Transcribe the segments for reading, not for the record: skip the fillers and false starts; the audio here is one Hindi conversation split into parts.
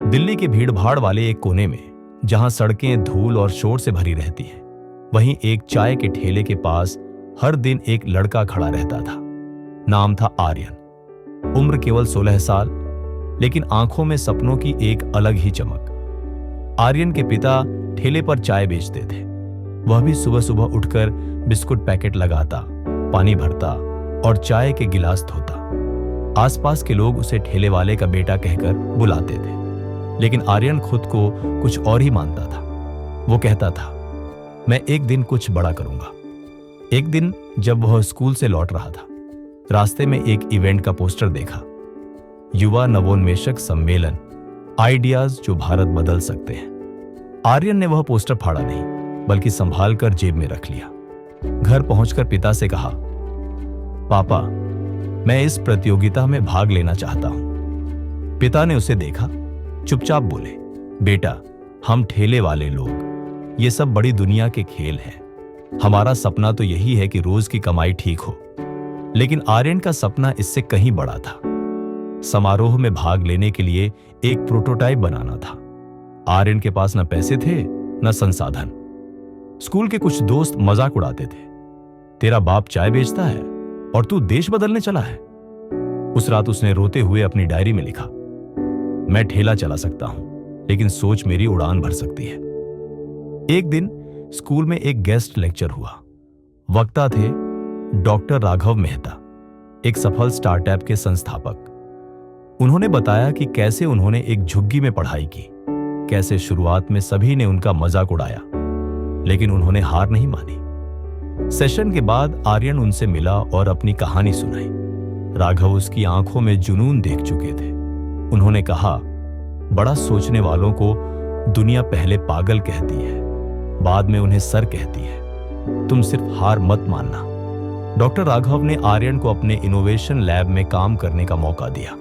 दिल्ली के भीड़-भाड़ वाले एक कोने में, जहां सड़कें धूल और शोर से भरी रहती हैं, वहीं एक चाय के ठेले के पास हर दिन एक लड़का खड़ा रहता था। नाम था आर्यन। उम्र केवल 16 साल, लेकिन आंखों में सपनों की एक अलग ही चमक। आर्यन के पिता ठेले पर चाय बेचते थे। वह भी सुबह सुबह उठकर बिस्कुट पैकेट लगाता, पानी भरता और चाय के गिलास धोता। आसपास के लोग उसे ठेले वाले का बेटा कहकर बुलाते थे, लेकिन आर्यन खुद को कुछ और ही मानता था। वो कहता था, मैं एक दिन कुछ बड़ा करूंगा। एक दिन जब वह स्कूल से लौट रहा था, रास्ते में एक इवेंट का पोस्टर देखा। युवा नवोन्मेषक सम्मेलन, आइडियाज जो भारत बदल सकते हैं। आर्यन ने वह पोस्टर फाड़ा नहीं, बल्कि संभाल कर जेब में रख लिया। घर पहुंचकर पिता से कहा, पापा, मैं इस प्रतियोगिता में भाग लेना चाहता हूं। पिता ने उसे देखा, चुपचाप बोले, बेटा, हम ठेले वाले लोग, ये सब बड़ी दुनिया के खेल हैं। हमारा सपना तो यही है कि रोज की कमाई ठीक हो। लेकिन आर्यन का सपना इससे कहीं बड़ा था। समारोह में भाग लेने के लिए एक प्रोटोटाइप बनाना था। आर्यन के पास न पैसे थे न संसाधन। स्कूल के कुछ दोस्त मजाक उड़ाते थे, तेरा बाप चाय बेचता है और तू देश बदलने चला है। उस रात उसने रोते हुए अपनी डायरी में लिखा, मैं ठेला चला सकता हूं, लेकिन सोच मेरी उड़ान भर सकती है। एक दिन स्कूल में एक गेस्ट लेक्चर हुआ। वक्ता थे डॉक्टर राघव मेहता, एक सफल स्टार्टअप के संस्थापक। उन्होंने बताया कि कैसे उन्होंने एक झुग्गी में पढ़ाई की, कैसे शुरुआत में सभी ने उनका मजाक उड़ाया, लेकिन उन्होंने हार नहीं मानी। सेशन के बाद आर्यन उनसे मिला और अपनी कहानी सुनाई। राघव उसकी आंखों में जुनून देख चुके थे। उन्होंने कहा, बड़ा सोचने वालों को दुनिया पहले पागल कहती है, बाद में उन्हें सर कहती है। तुम सिर्फ हार मत मानना। डॉक्टर राघव ने आर्यन को अपने इनोवेशन लैब में काम करने का मौका दिया।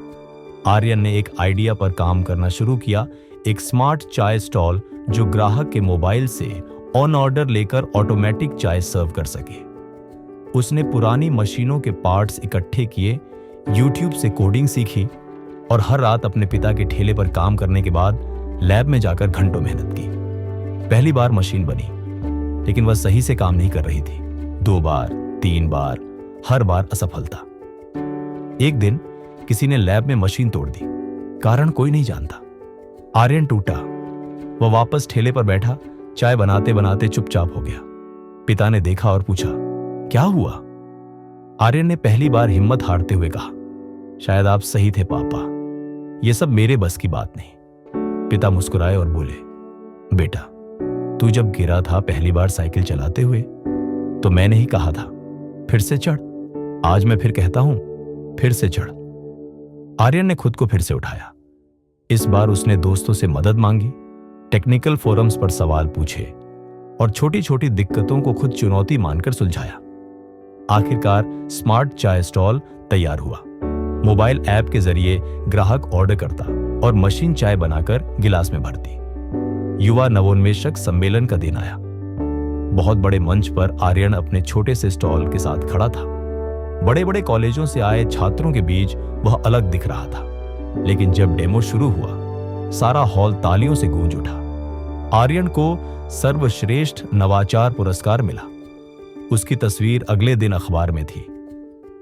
आर्यन ने एक आइडिया पर काम करना शुरू किया, एक स्मार्ट चाय स्टॉल जो ग्राहक के मोबाइल से ऑन ऑर्डर लेकर ऑटोमेटिक चाय सर्व कर सके। उसने पुरानी मशीनों के पार्ट्स इकट्ठे किए, यूट्यूब से कोडिंग सीखी और हर रात अपने पिता के ठेले पर काम करने के बाद लैब में जाकर घंटों मेहनत की। पहली बार मशीन बनी, लेकिन वह सही से काम नहीं कर रही थी। 2 बार, 3 बार, हर बार असफलता। एक दिन किसी ने लैब में मशीन तोड़ दी। कारण कोई नहीं जानता। आर्यन टूटा। वह वापस ठेले पर बैठा, चाय बनाते बनाते चुपचाप हो गया। पिता ने देखा और पूछा, क्या हुआ? आर्यन ने पहली बार हिम्मत हारते हुए कहा, शायद आप सही थे पापा, यह सब मेरे बस की बात नहीं। पिता मुस्कुराए और बोले, बेटा, तू जब गिरा था पहली बार साइकिल चलाते हुए, तो मैंने ही कहा था, फिर से चढ़। आज मैं फिर कहता हूं, फिर से चढ़। आर्यन ने खुद को फिर से उठाया। इस बार उसने दोस्तों से मदद मांगी, टेक्निकल फोरम्स पर सवाल पूछे और छोटी छोटी दिक्कतों को खुद चुनौती मानकर सुलझाया। आखिरकार स्मार्ट चाय स्टॉल तैयार हुआ। मोबाइल ऐप के जरिए ग्राहक ऑर्डर करता और मशीन चाय बनाकर गिलास में भरती। युवा नवोन्मेषक सम्मेलन का दिन आया। बहुत बड़े मंच पर आर्यन अपने छोटे से स्टॉल के साथ खड़ा था। बड़े बड़े कॉलेजों से आए छात्रों के बीच वह अलग दिख रहा था, लेकिन जब डेमो शुरू हुआ, सारा हॉल तालियों से गूंज उठा। आर्यन को सर्वश्रेष्ठ नवाचार पुरस्कार मिला। उसकी तस्वीर अगले दिन अखबार में थी।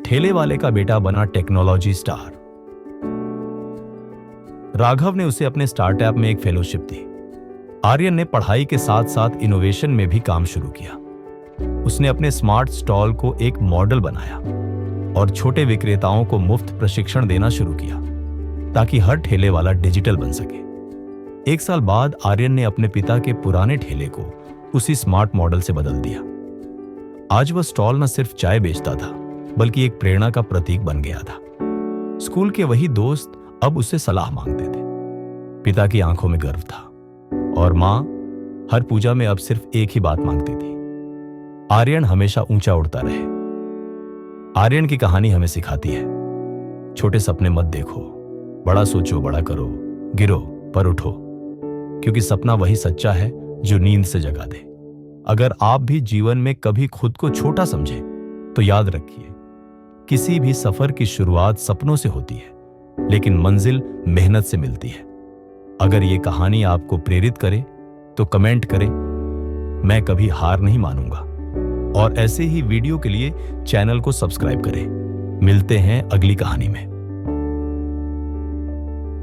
ठेले वाले का बेटा बना टेक्नोलॉजी स्टार। राघव ने उसे अपने स्टार्टअप में एक फेलोशिप दी। आर्यन ने पढ़ाई के साथ साथ इनोवेशन में भी काम शुरू किया। उसने अपने स्मार्ट स्टॉल को एक मॉडल बनाया और छोटे विक्रेताओं को मुफ्त प्रशिक्षण देना शुरू किया, ताकि हर ठेले वाला डिजिटल बन सके। 1 साल बाद आर्यन ने अपने पिता के पुराने ठेले को उसी स्मार्ट मॉडल से बदल दिया। आज वह स्टॉल न सिर्फ चाय बेचता था, बल्कि एक प्रेरणा का प्रतीक बन गया था। स्कूल के वही दोस्त अब उससे सलाह मांगते थे। पिता की आंखों में गर्व था और मां हर पूजा में अब सिर्फ एक ही बात मांगती थी, आर्यन हमेशा ऊंचा उड़ता रहे। आर्यन की कहानी हमें सिखाती है, छोटे सपने मत देखो, बड़ा सोचो, बड़ा करो, गिरो पर उठो, क्योंकि सपना वही सच्चा है जो नींद से जगा दे। अगर आप भी जीवन में कभी खुद को छोटा समझे, तो याद रखिए, किसी भी सफर की शुरुआत सपनों से होती है, लेकिन मंजिल मेहनत से मिलती है। अगर ये कहानी आपको प्रेरित करे तो कमेंट करें। मैं कभी हार नहीं मानूंगा। और ऐसे ही वीडियो के लिए चैनल को सब्सक्राइब करें। मिलते हैं अगली कहानी में।